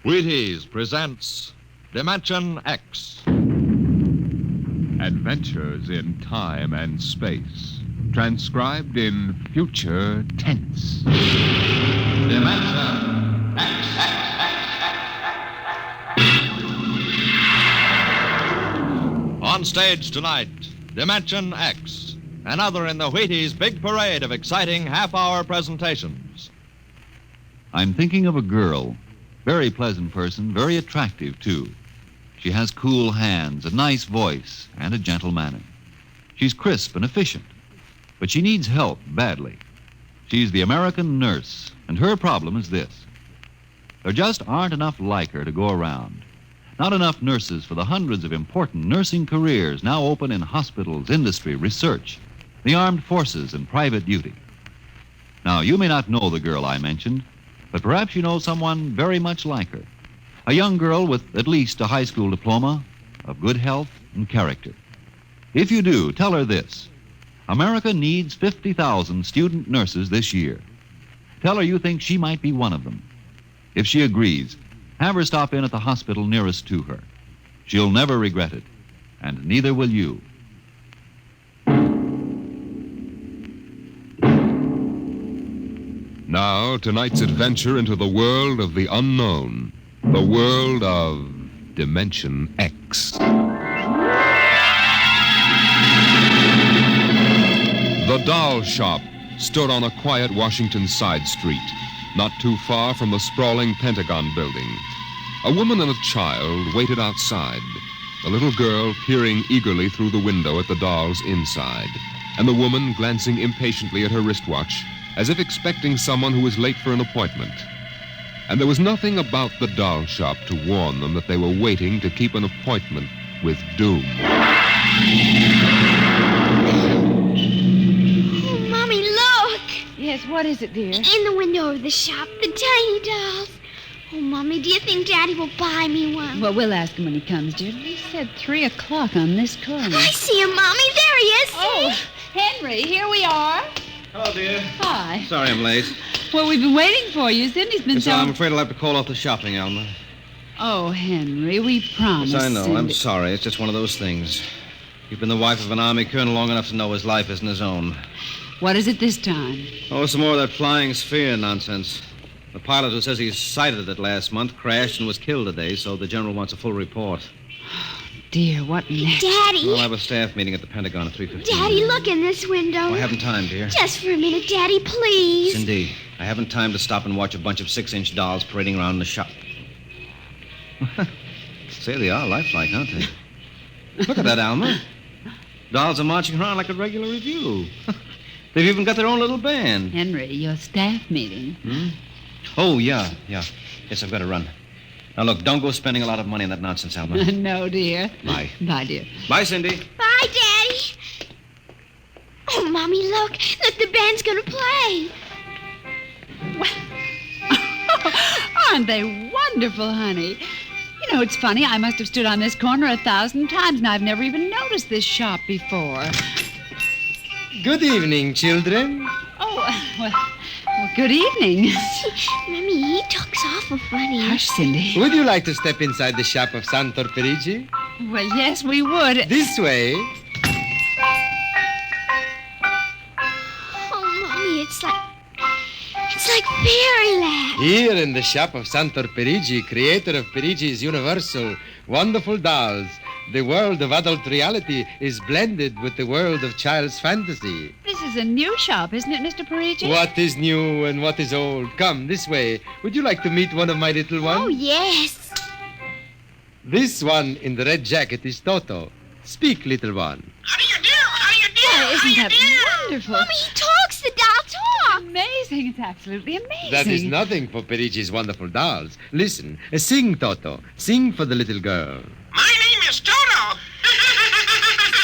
Wheaties presents Dimension X. Adventures in time and space, transcribed in future tense. Dimension X. On stage tonight, Dimension X, another in the Wheaties' big parade of exciting half-hour presentations. I'm thinking of a girl. Very pleasant person, very attractive, too. She has cool hands, a nice voice, and a gentle manner. She's crisp and efficient, but she needs help badly. She's the American nurse, and her problem is this. There just aren't enough like her to go around. Not enough nurses for the hundreds of important nursing careers now open in hospitals, industry, research, the armed forces, and private duty. Now, you may not know the girl I mentioned, but perhaps you know someone very much like her. A young girl with at least a high school diploma, of good health and character. If you do, tell her this. America needs 50,000 student nurses this year. Tell her you think she might be one of them. If she agrees, have her stop in at the hospital nearest to her. She'll never regret it, and neither will you. Now, tonight's adventure into the world of the unknown, the world of Dimension X. The doll shop stood on a quiet Washington side street, not too far from the sprawling Pentagon building. A woman and a child waited outside, the little girl peering eagerly through the window at the dolls inside, and the woman glancing impatiently at her wristwatch, as if expecting someone who was late for an appointment. And there was nothing about the doll shop to warn them that they were waiting to keep an appointment with doom. Oh, Mommy, look! Yes, what is it, dear? In the window of the shop, the tiny dolls. Oh, Mommy, do you think Daddy will buy me one? Well, we'll ask him when he comes, dear. He said 3 o'clock on this corner. I see him, Mommy. There he is. Oh, Henry, here we are. Hello, dear. Hi. Sorry I'm late. Well, we've been waiting for you. Cindy's been So I'm afraid I'll have to call off the shopping, Alma. Oh, Henry, we promised. Yes, I know. Cindy. I'm sorry. It's just one of those things. You've been the wife of an Army colonel long enough to know his life isn't his own. What is it this time? Oh, some more of that flying sphere nonsense. The pilot who says he sighted it last month crashed and was killed today, so the general wants a full report. Dear, what next? Daddy. We'll have a staff meeting at the Pentagon at 3:15. Daddy, look in this window. Oh, I haven't time, dear. Just for a minute, Daddy, please. Cindy, I haven't time to stop and watch a bunch of 6-inch dolls parading around in the shop. Say, they are lifelike, aren't they? Look at that, Alma. Dolls are marching around like a regular review. They've even got their own little band. Henry, your staff meeting. Hmm? Oh, yeah. Yes, I've got to run. Now, look, don't go spending a lot of money on that nonsense, Alma. No, dear. Bye. Bye, dear. Bye, Cindy. Bye, Daddy. Oh, Mommy, look. Look, the band's going to play. Aren't they wonderful, honey? You know, it's funny. I must have stood on this corner 1,000 times, and I've never even noticed this shop before. Good evening, children. Oh, well, good evening. Mommy, he talks awful funny. Hush, Cindy. Would you like to step inside the shop of Santor Perigi? Well, yes, we would. This way. Oh, Mommy, it's like fairyland. Here in the shop of Santor Perigi, creator of Perigi's Universal, wonderful dolls, the world of adult reality is blended with the world of child's fantasy. This is a new shop, isn't it, Mr. Perigi? What is new and what is old? Come, this way. Would you like to meet one of my little ones? Oh, yes. This one in the red jacket is Toto. Speak, little one. How do you do? How do you do? Oh, isn't that wonderful? Mommy, he talks. The doll talks. Amazing. It's absolutely amazing. That is nothing for Perigi's wonderful dolls. Listen, sing, Toto. Sing for the little girl. My name is Toto.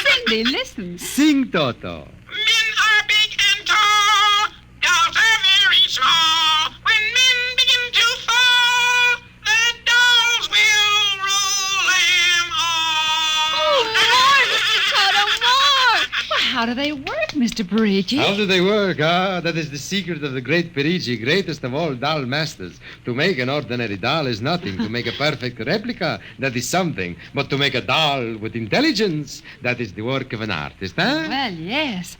Cindy, listen. Sing, Toto. Men are big and tall. Dolls are very small. When men begin to fall, the dolls will rule them all. Oh, more, Mr. Toto, more. Well, how do they work Mr. Perigi. How do they work? That is the secret of the great Perigi, greatest of all doll masters. To make an ordinary doll is nothing. To make a perfect replica, that is something. But to make a doll with intelligence, that is the work of an artist, huh? Well, yes.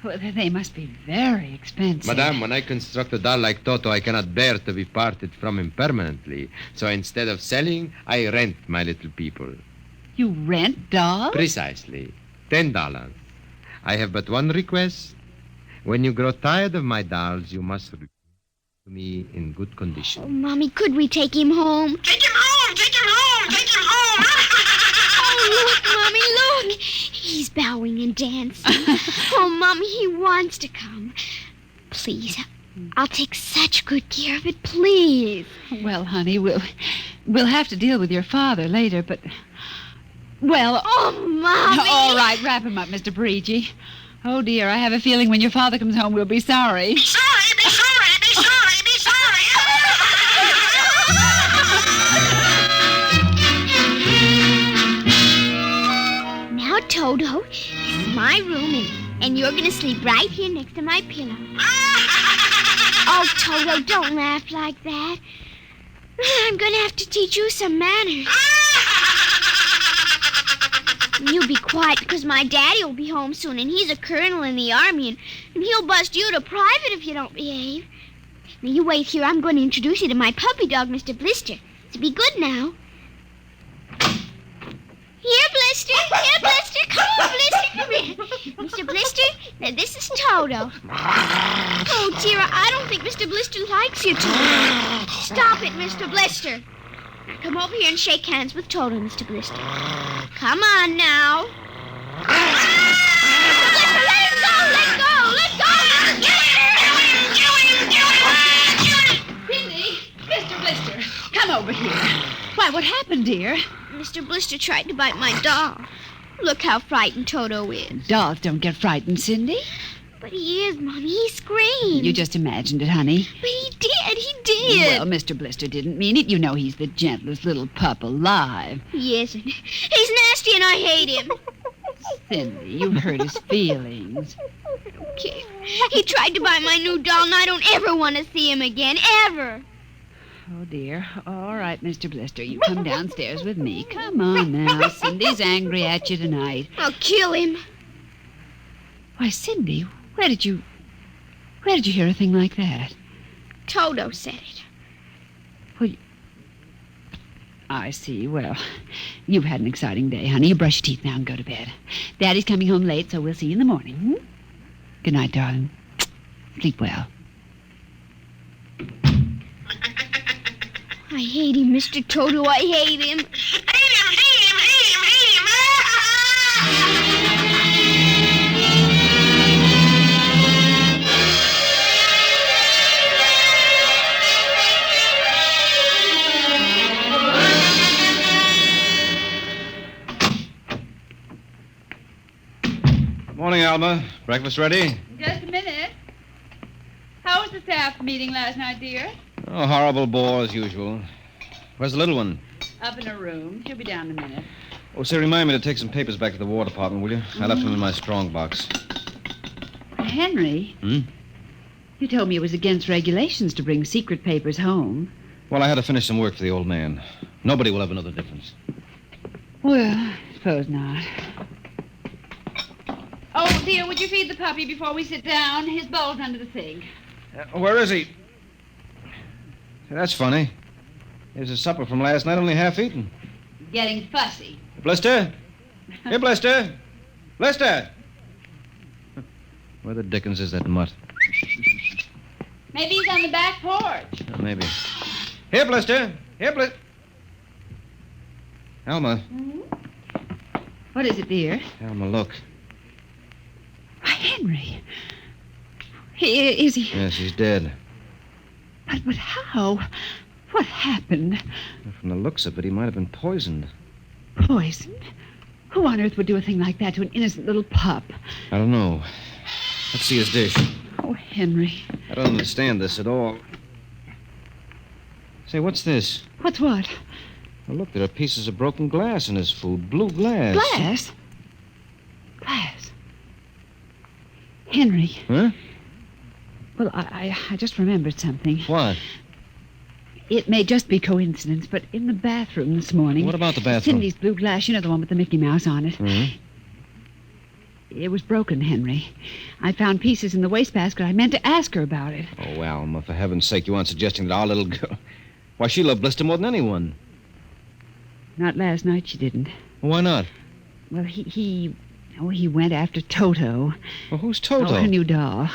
Well, they must be very expensive. Madame, when I construct a doll like Toto, I cannot bear to be parted from him permanently. So instead of selling, I rent my little people. You rent dolls? Precisely. $10. I have but one request. When you grow tired of my dolls, you must return to me in good condition. Oh, Mommy, could we take him home? Take him home! Take him home! Take him home! Oh, look, Mommy, look. He's bowing and dancing. Oh, Mommy, he wants to come. Please, I'll take such good care of it, please. Well, honey, we'll have to deal with your father later, but... Well... Oh, Mommy! All right, wrap him up, Mr. Perigi. Oh, dear, I have a feeling when your father comes home, we'll be sorry. Be sorry! Be sorry! Be sorry! Be sorry! Now, Toto, this is my room, and you're going to sleep right here next to my pillow. Oh, Toto, don't laugh like that. I'm going to have to teach you some manners. You be quiet, because my daddy will be home soon, and he's a colonel in the army, and he'll bust you to private if you don't behave. Now, you wait here. I'm going to introduce you to my puppy dog, Mr. Blister. So be good now. Here, Blister. Here, Blister. Come on, Blister. Come here. Mr. Blister, now this is Toto. Oh, dear, I don't think Mr. Blister likes you too much. Stop it, Mr. Blister. Come over here and shake hands with Toto, Mr. Blister. Come on now. Mr. Blister, let him go. Let go. Let go. Cindy, Mr. Blister, come over here. Why, what happened, dear? Mr. Blister tried to bite my doll. Look how frightened Toto is. Dolls don't get frightened, Cindy. But he is, Mommy. He screamed. You just imagined it, honey. But he did. He did. Well, Mr. Blister didn't mean it. You know he's the gentlest little pup alive. He isn't. He's nasty and I hate him. Cindy, you've hurt his feelings. Okay. He tried to buy my new doll, and I don't ever want to see him again. Ever. Oh, dear. All right, Mr. Blister, you come downstairs with me. Come on now. Cindy's angry at you tonight. I'll kill him. Why, Cindy, where did you hear a thing like that? Toto said it. Well, I see. Well, you've had an exciting day, honey. You brush your teeth now and go to bed. Daddy's coming home late, so we'll see you in the morning. Hmm? Good night, darling. Sleep well. I hate him, Mr. Toto. I hate him. Hate him! Hate him! Hate him! Hate Morning, Alma. Breakfast ready? Just a minute. How was the staff meeting last night, dear? Oh, horrible bore as usual. Where's the little one? Up in her room. She'll be down in a minute. Oh, say, remind me to take some papers back to the War Department, will you? I left them in my strong box. Henry? Hmm? You told me it was against regulations to bring secret papers home. Well, I had to finish some work for the old man. Nobody will ever know the difference. Well, I suppose not. Oh, dear, would you feed the puppy before we sit down? His bowl's under the sink. Where is he? Say, that's funny. Here's his supper from last night, only half eaten. Getting fussy. Blister? Here, Blister. Blister! Where the dickens is that mutt? Maybe he's on the back porch. Maybe. Here, Blister. Here, Blister. Alma. What is it, dear? Alma, look. Why, Henry. Is he... Yes, he's dead. But how? What happened? From the looks of it, he might have been poisoned. Poisoned? Who on earth would do a thing like that to an innocent little pup? I don't know. Let's see his dish. Oh, Henry. I don't understand this at all. Say, what's this? What's what? Well, look, there are pieces of broken glass in his food. Blue glass. Glass? Glass? Henry. Huh? Well, I just remembered something. What? It may just be coincidence, but in the bathroom this morning... What about the bathroom? Cindy's blue glass, you know, the one with the Mickey Mouse on it. Mm-hmm. It was broken, Henry. I found pieces in the wastebasket. I meant to ask her about it. Oh, Alma, for heaven's sake, you aren't suggesting that our little girl... Why, she loved Blister more than anyone. Not last night, she didn't. Why not? Well, he went after Toto. Well, who's Toto? Oh, her new doll.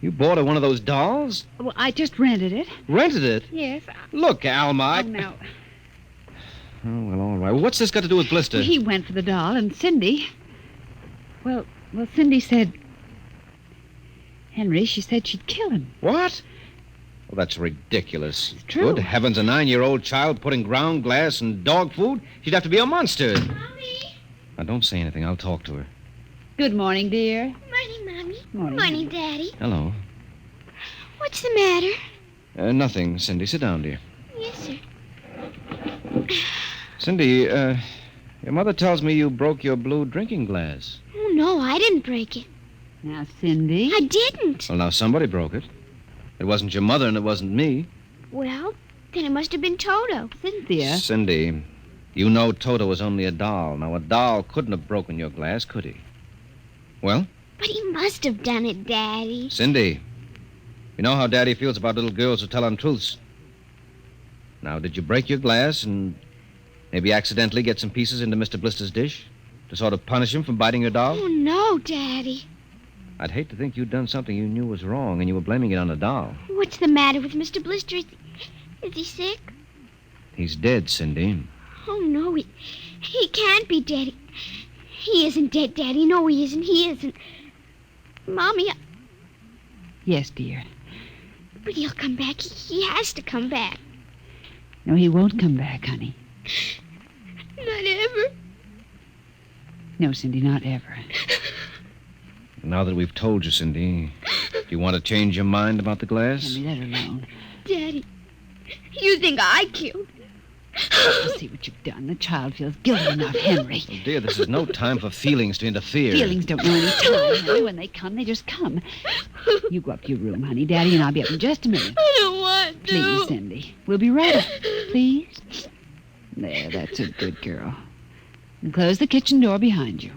You bought her one of those dolls? Well, I just rented it. Rented it? Yes. Look, Alma, Oh, no. Oh, well, all right. Well, what's this got to do with Blister? He went for the doll, and Cindy... Well, Cindy said... Henry, she said she'd kill him. What? Well, that's ridiculous. It's true. Good heavens, a 9-year-old child putting ground glass in dog food? She'd have to be a monster. Mommy. Now, don't say anything. I'll talk to her. Good morning, dear. Morning, Mommy. Morning. Daddy. Hello. What's the matter? Nothing, Cindy. Sit down, dear. Yes, sir. Cindy, your mother tells me you broke your blue drinking glass. Oh, no, I didn't break it. Now, Cindy. I didn't. Well, now, somebody broke it. It wasn't your mother, and it wasn't me. Well, then it must have been Toto. Cynthia. Cindy, you know Toto was only a doll. Now, a doll couldn't have broken your glass, could he? Well? But he must have done it, Daddy. Cindy, you know how Daddy feels about little girls who tell untruths. Now, did you break your glass and maybe accidentally get some pieces into Mr. Blister's dish to sort of punish him for biting your doll? Oh, no, Daddy. I'd hate to think you'd done something you knew was wrong and you were blaming it on a doll. What's the matter with Mr. Blister? Is he sick? He's dead, Cindy. Oh, no, he can't be dead. He isn't dead, Daddy. No, he isn't. He isn't. Mommy, Yes, dear. but he'll come back. He has to come back. No, he won't come back, honey. Not ever. No, Cindy, not ever. Now that we've told you, Cindy, do you want to change your mind about the glass? Henry, let her alone. Daddy, you think I killed? You see what you've done. The child feels guilty enough, Henry. Oh, dear, this is no time for feelings to interfere. Feelings don't know any time, Henry. When they come, they just come. You go up to your room, honey. Daddy and I'll be up in just a minute. I don't want to. Please, Cindy. We'll be right up. Please. There, that's a good girl. And close the kitchen door behind you.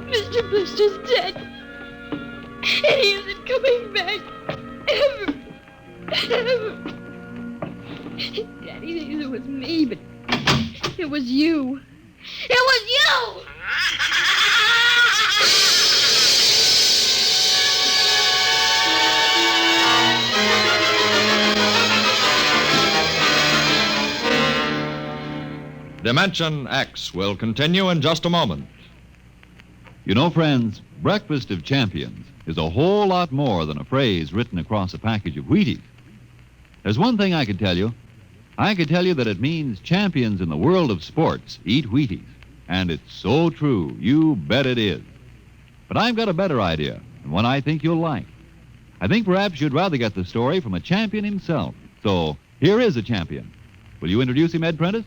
Mr. Blister's dead. And he isn't coming back. Ever. Ever. Daddy thinks it was me, but it was you. It was you! Dimension X will continue in just a moment. You know, friends, Breakfast of Champions is a whole lot more than a phrase written across a package of Wheaties. There's one thing I could tell you. I could tell you that it means champions in the world of sports eat Wheaties. And it's so true. You bet it is. But I've got a better idea, and one I think you'll like. I think perhaps you'd rather get the story from a champion himself. So here is a champion. Will you introduce him, Ed Prentice?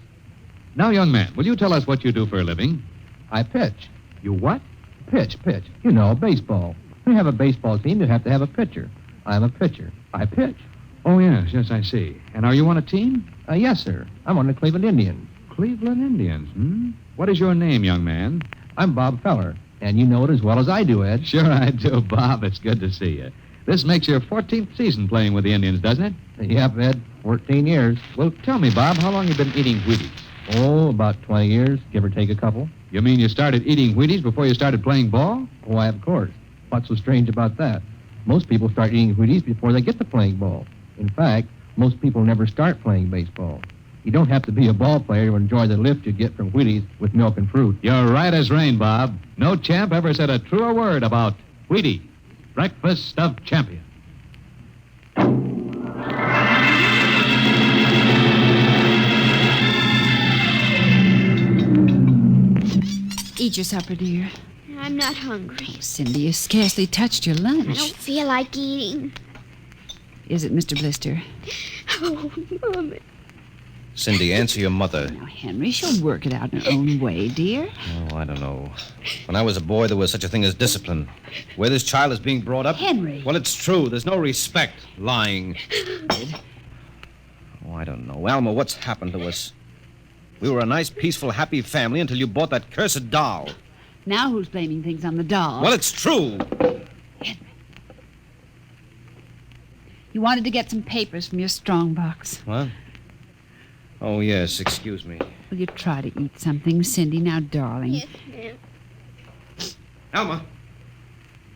Now, young man, will you tell us what you do for a living? I pitch. You what? Pitch. You know, baseball. We have a baseball team, you have to have a pitcher. I'm a pitcher. I pitch. Oh, yes, I see. And are you on a team? Yes, sir. I'm on the Cleveland Indians. Cleveland Indians, What is your name, young man? I'm Bob Feller, and you know it as well as I do, Ed. Sure I do, Bob. It's good to see you. This makes your 14th season playing with the Indians, doesn't it? Yep, Ed. 14 years. Well, tell me, Bob, how long you been eating Wheaties? Oh, about 20 years, give or take a couple. You mean you started eating Wheaties before you started playing ball? Why, of course. What's so strange about that? Most people start eating Wheaties before they get to playing ball. In fact, most people never start playing baseball. You don't have to be a ball player to enjoy the lift you get from Wheaties with milk and fruit. You're right as rain, Bob. No champ ever said a truer word about Wheaties, Breakfast of Champions. Eat your supper, dear. I'm not hungry. Cindy, you scarcely touched your lunch. I don't feel like eating. is it, Mr. Blister? Oh, Mama. Cindy, answer your mother. Now, Henry, she'll work it out in her own way, dear. Oh, I don't know. When I was a boy, there was such a thing as discipline. Where this child is being brought up... Henry. Well, it's true. There's no respect. Lying. Oh, I don't know. Alma, what's happened to us? We were a nice, peaceful, happy family until you bought that cursed doll. Now who's blaming things on the doll? Well, it's true. Henry. You wanted to get some papers from your strongbox. What? Oh, yes. Excuse me. Will you try to eat something, Cindy? Now, darling. Yes, ma'am. Alma.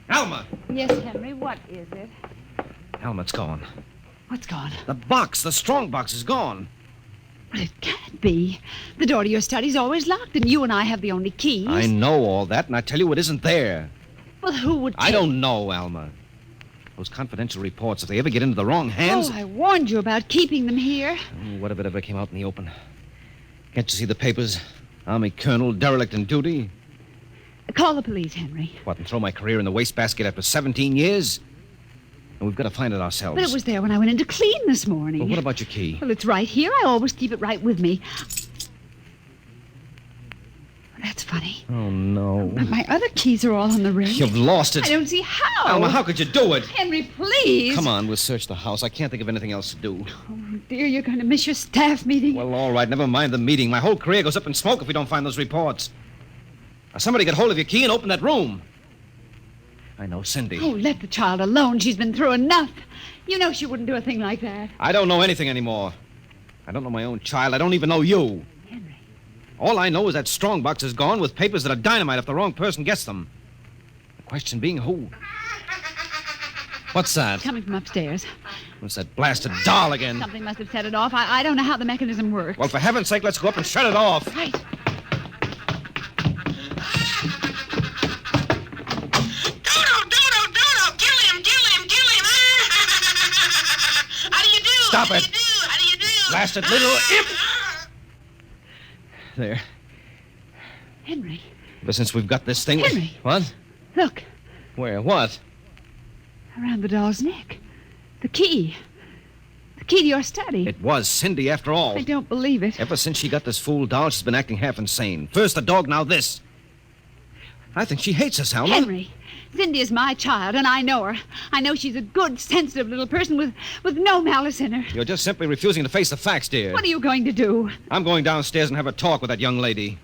Alma. Yes, Henry, what is it? Alma, it's gone. What's gone? The box, the strong box is gone. Well, it can't be. The door to your study's always locked, and you and I have the only keys. I know all that, and I tell you it isn't there. Well, who would I don't know, Alma. Those confidential reports, if they ever get into the wrong hands... Oh, I warned you about keeping them here. Oh, what if it ever came out in the open? Can't you see the papers? Army colonel, derelict in duty. Call the police, Henry. What, and throw my career in the wastebasket after 17 years? And we've got to find it ourselves. But it was there when I went in to clean this morning. Well, what about your key? Well, it's right here. I always keep it right with me. That's funny. Oh, no. But my other keys are all on the ring. You've lost it. I don't see how. Alma, how could you do it? Henry, please. Come on, we'll search the house. I can't think of anything else to do. Oh, dear, you're going to miss your staff meeting. Well, all right, never mind the meeting. My whole career goes up in smoke if we don't find those reports. Now, somebody get hold of your key and open that room. I know, Cindy. Oh, let the child alone. She's been through enough. You know she wouldn't do a thing like that. I don't know anything anymore. I don't know my own child. I don't even know you. Henry. All I know is that strongbox is gone with papers that are dynamite if the wrong person gets them. The question being who? What's that? Coming from upstairs. What's that blasted doll again? Something must have set it off. I don't know how the mechanism works. Well, for heaven's sake, let's go up and shut it off. Right. How do you do? Stop How it. do you do? How do you do? Blasted little imp! There. Henry. Ever since we've got this thing... Henry. What? Look. Where? What? Around the doll's neck. The key. The key to your study. It was Cindy, after all. I don't believe it. Ever since she got this fool doll, she's been acting half insane. First the dog, now this. I think she hates us, Alma. Henry, Cindy is my child, and I know her. I know she's a good, sensitive little person with no malice in her. You're just simply refusing to face the facts, dear. What are you going to do? I'm going downstairs and have a talk with that young lady.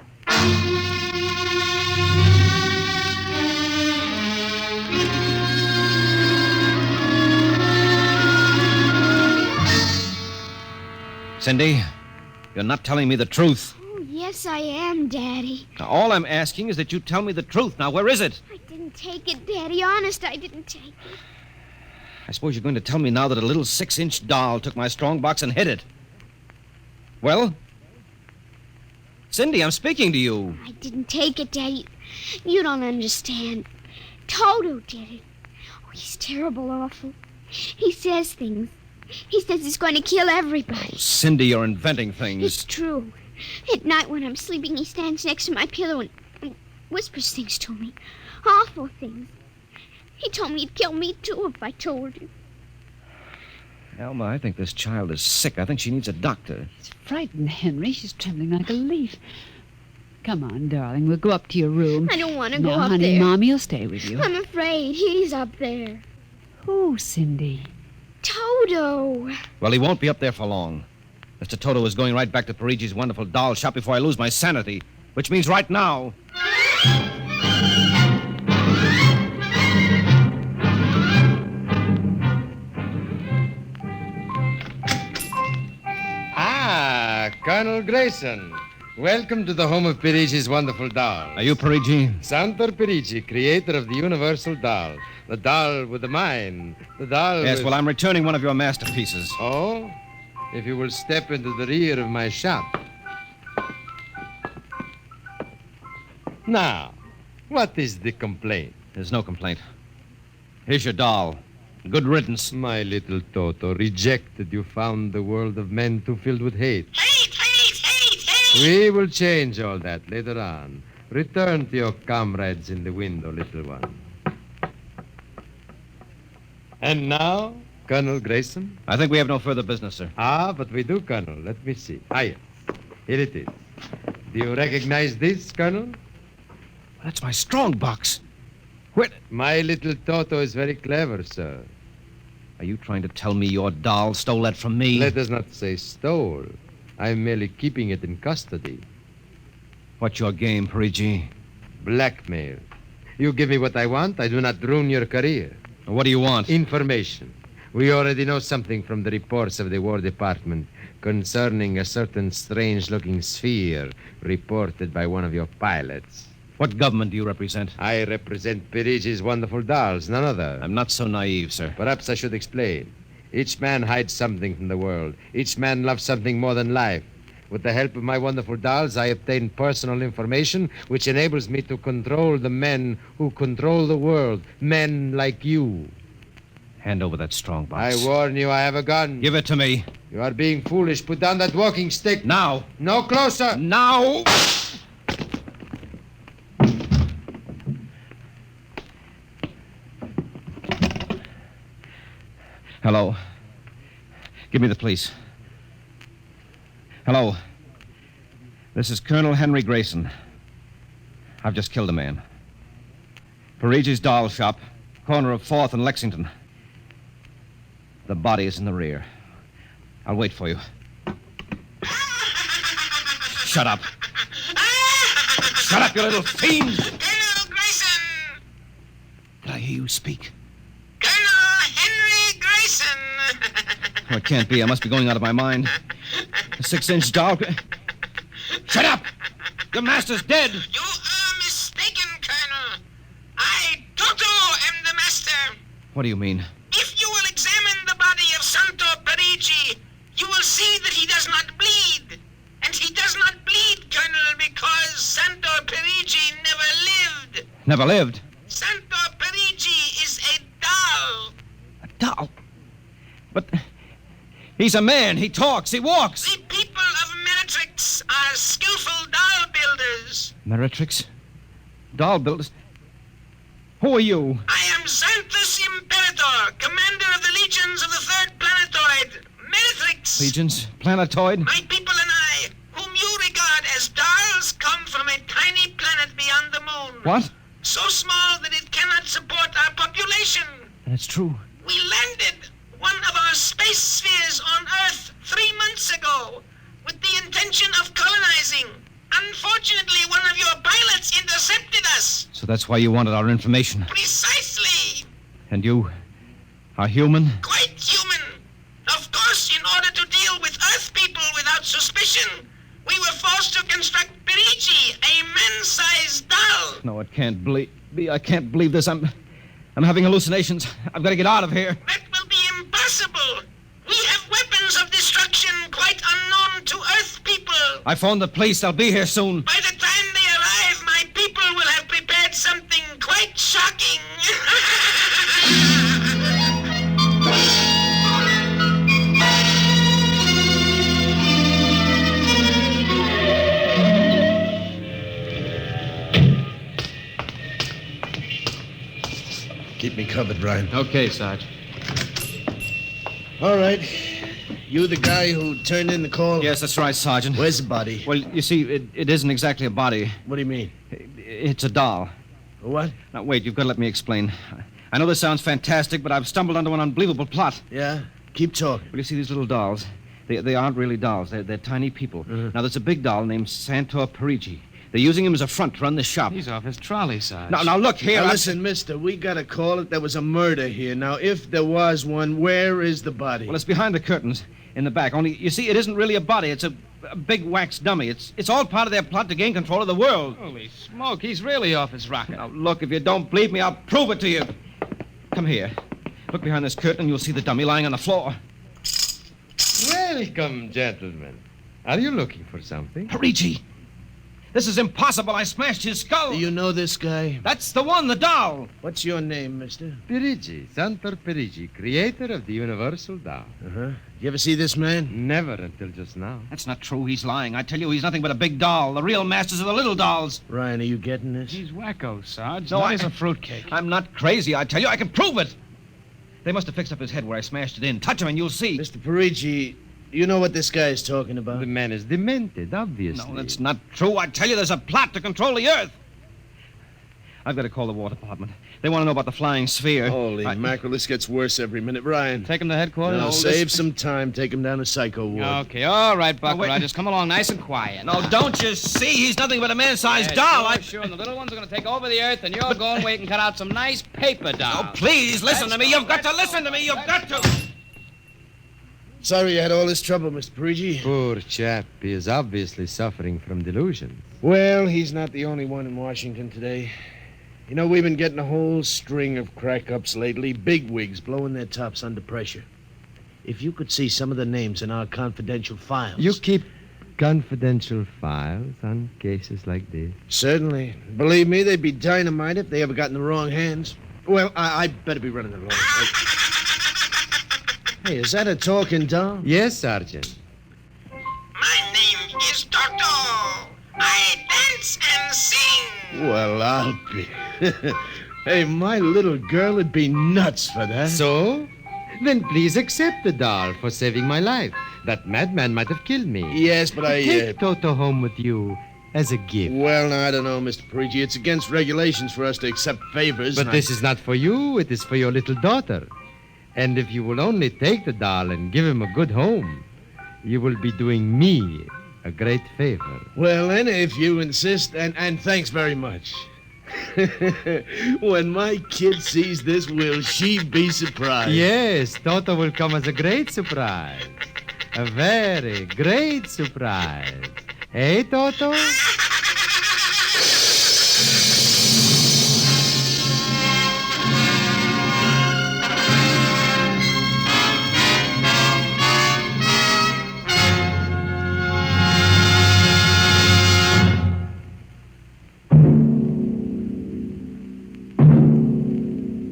Cindy, you're not telling me the truth. Oh, yes, I am, Daddy. Now, all I'm asking is that you tell me the truth. Now, where is it? I didn't take it, Daddy. Honest, I didn't take it. I suppose you're going to tell me now that a little 6-inch doll took my strongbox and hid it. Well? Cindy, I'm speaking to you. I didn't take it, Daddy. You don't understand. Toto did it. Oh, he's terrible awful. He says things. He says he's going to kill everybody. Cindy, you're inventing things. It's true. At night when I'm sleeping, he stands next to my pillow and whispers things to me. Awful things. He told me he'd kill me, too, if I told him. Alma, I think this child is sick. I think she needs a doctor. She's frightened, Henry. She's trembling like a leaf. Come on, darling. We'll go up to your room. I don't want to go No, up honey, there. Mommy'll stay with you. I'm afraid. He's up there. Who, Cindy? Toto. Well, he won't be up there for long. Mr. Toto is going right back to Perigi's wonderful doll shop before I lose my sanity, which means right now. Ah, Colonel Grayson. Welcome to the home of Perigi's wonderful doll. Are you Perigi? Santor Perigi, creator of the universal doll. The doll with the mind. The doll Yes, with... well, I'm returning one of your masterpieces. Oh? If you will step into the rear of my shop. Now, what is the complaint? There's no complaint. Here's your doll. Good riddance. My little Toto, rejected, you found the world of men too filled with hate. Hate, hate, hate, hate. We will change all that later on. Return to your comrades in the window, little one. And now, Colonel Grayson? I think we have no further business, sir. Ah, but we do, Colonel. Let me see. Ah, yes. Here it is. Do you recognize this, Colonel? That's my strong box. Where... My little Toto is very clever, sir. Are you trying to tell me your doll stole that from me? Let us not say stole. I'm merely keeping it in custody. What's your game, Perigi? Blackmail. You give me what I want, I do not ruin your career. What do you want? Information. We already know something from the reports of the War Department concerning a certain strange-looking sphere reported by one of your pilots. What government do you represent? I represent Perigi's wonderful dolls, none other. I'm not so naive, sir. Perhaps I should explain. Each man hides something from the world. Each man loves something more than life. With the help of my wonderful dolls, I obtain personal information which enables me to control the men who control the world. Men like you. Hand over that strong box. I warn you, I have a gun. Give it to me. You are being foolish. Put down that walking stick. Now. No closer. Now! Hello. Give me the police. Hello. This is Colonel Henry Grayson. I've just killed a man. Perigi's doll shop, corner of 4th and Lexington. The body is in the rear. I'll wait for you. Shut up. Shut up, you little fiend! Colonel Grayson! Did I hear you speak? Colonel Henry Grayson! Oh, it can't be. I must be going out of my mind. A 6-inch doll. Shut up! Your master's dead! You are mistaken, Colonel. I, Toto, am the master. What do you mean? If you will examine the body of Santo Perigi, you will see that he does not bleed. And he does not bleed, Colonel, because Santo Perigi never lived. Never lived? Santo Perigi is a doll. A doll? But he's a man. He talks. He walks. The people of Meritrix are skillful doll builders. Meritrix? Doll builders? Who are you? I am Xanthus Imperator, commander of the legions of the 3rd planetoid, Meritrix. Legions? Planetoid? My people and I, whom you regard as dolls, come from a tiny planet beyond the moon. What? So small that it cannot support our population. That's true. We landed one of our space spheres on Earth 3 months ago with the intention of colonizing. Unfortunately, one of your pilots intercepted us. So that's why you wanted our information. Precisely. And you are human? Quite human. Of course, in order to deal with Earth people without suspicion, we were forced to construct Perigi, a man-sized doll. No, it can't be. I can't believe this. I'm having hallucinations. I've got to get out of here. That will be impossible. We have weapons of destruction quite unknown to Earth people. I phoned the police. They'll be here soon. By the time they arrive, my people will have prepared something quite shocking. Keep me covered, Ryan. Okay, Sarge. All right. You the guy who turned in the call? Yes, that's right, Sergeant. Where's the body? Well, you see, it isn't exactly a body. What do you mean? It's a doll. What? Now, wait, you've got to let me explain. I know this sounds fantastic, but I've stumbled onto an unbelievable plot. Yeah? Keep talking. Well, you see, these little dolls, they aren't really dolls. They're tiny people. Now, there's a big doll named Santo Perigi. They're using him as a front to run this shop. He's off his trolley, Sarge. Now, look here. Now, listen, mister, we got a call that there was a murder here. Now, if there was one, where is the body? Well, it's behind the curtains in the back. Only, you see, it isn't really a body. It's a big wax dummy. It's all part of their plot to gain control of the world. Holy smoke, he's really off his rocker. Now, look, if you don't believe me, I'll prove it to you. Come here. Look behind this curtain and you'll see the dummy lying on the floor. Welcome, gentlemen. Are you looking for something? Perigi! This is impossible. I smashed his skull. Do you know this guy? That's the one, the doll. What's your name, mister? Perigi, Santo Perigi, creator of the universal doll. Uh-huh. You ever see this man? Never until just now. That's not true. He's lying. I tell you, he's nothing but a big doll. The real masters are the little dolls. Ryan, are you getting this? He's wacko, Sarge. No, Not as a fruitcake. I'm not crazy. I tell you, I can prove it. They must have fixed up his head where I smashed it in. Touch him and you'll see. Mr. Perigi, you know what this guy is talking about? The man is demented, obviously. No, that's not true. I tell you, there's a plot to control the Earth. I've got to call the War Department. They want to know about the flying sphere. Holy mackerel, this gets worse every minute. Ryan. Take him to headquarters? No, save some time. Take him down to Psycho Ward. Okay, all right, Buck wait. Rogers. Come along nice and quiet. No, don't you see? He's nothing but a man-sized Yeah, doll. Sure, and the little ones are going to take over the Earth, and you'll go and wait and cut out some nice paper dolls. Oh, please, listen to me. You've got to listen to me. You've got to. Sorry you had all this trouble, Mr. Perigi. Poor chap. He is obviously suffering from delusions. Well, he's not the only one in Washington today. You know, we've been getting a whole string of crack-ups lately, bigwigs blowing their tops under pressure. If you could see some of the names in our confidential files... You keep confidential files on cases like this? Certainly. Believe me, they'd be dynamite if they ever got in the wrong hands. Well, I better be running along. Hey, is that a talking doll? Yes, Sergeant. My name is Toto. I dance and sing. Well, I'll be... Hey, my little girl would be nuts for that. So? Then please accept the doll for saving my life. That madman might have killed me. Yes, but Take Toto home with you as a gift. Well, now, I don't know, Mr. Perigi. It's against regulations for us to accept favors. But this is not for you. It is for your little daughter. And if you will only take the doll and give him a good home, you will be doing me a great favor. Well, then, if you insist, and thanks very much. When my kid sees this, will she be surprised? Yes, Toto will come as a great surprise. A very great surprise. Hey, Toto?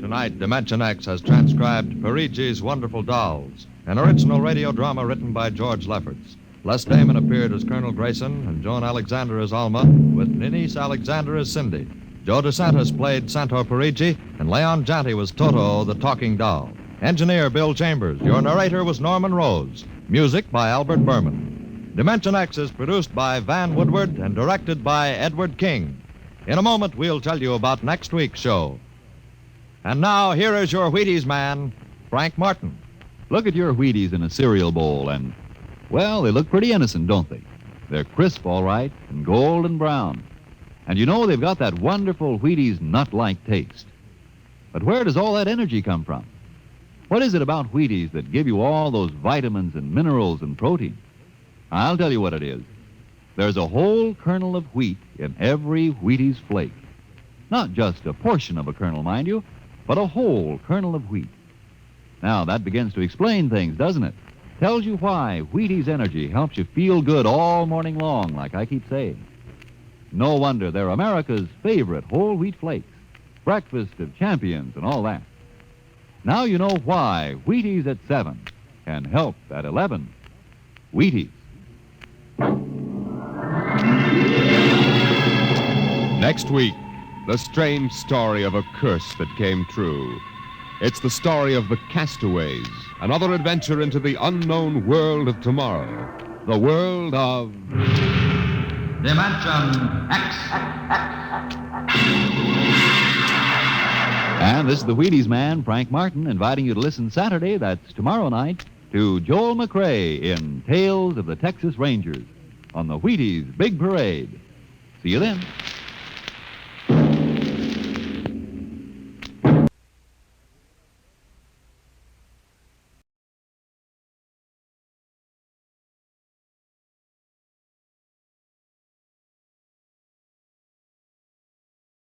Tonight, Dimension X has transcribed Perigi's Wonderful Dolls, an original radio drama written by George Lefferts. Les Damon appeared as Colonel Grayson and Joan Alexander as Alma, with Ninice Alexander as Cindy. Joe DeSantis played Santor Perigi, and Leon Janty was Toto, the talking doll. Engineer Bill Chambers. Your narrator was Norman Rose. Music by Albert Berman. Dimension X is produced by Van Woodward and directed by Edward King. In a moment, we'll tell you about next week's show. And now, here is your Wheaties man, Frank Martin. Look at your Wheaties in a cereal bowl and, well, they look pretty innocent, don't they? They're crisp, all right, and golden brown. And you know they've got that wonderful Wheaties nut-like taste. But where does all that energy come from? What is it about Wheaties that give you all those vitamins and minerals and protein? I'll tell you what it is. There's a whole kernel of wheat in every Wheaties flake. Not just a portion of a kernel, mind you, but a whole kernel of wheat. Now, that begins to explain things, doesn't it? Tells you why Wheaties Energy helps you feel good all morning long, like I keep saying. No wonder they're America's favorite whole wheat flakes, breakfast of champions and all that. Now you know why Wheaties at 7 can help at 11. Wheaties. Next week, the strange story of a curse that came true. It's the story of the Castaways, another adventure into the unknown world of tomorrow, the world of... Dimension X. And this is the Wheaties man, Frank Martin, inviting you to listen Saturday, that's tomorrow night, to Joel McRae in Tales of the Texas Rangers on the Wheaties Big Parade. See you then.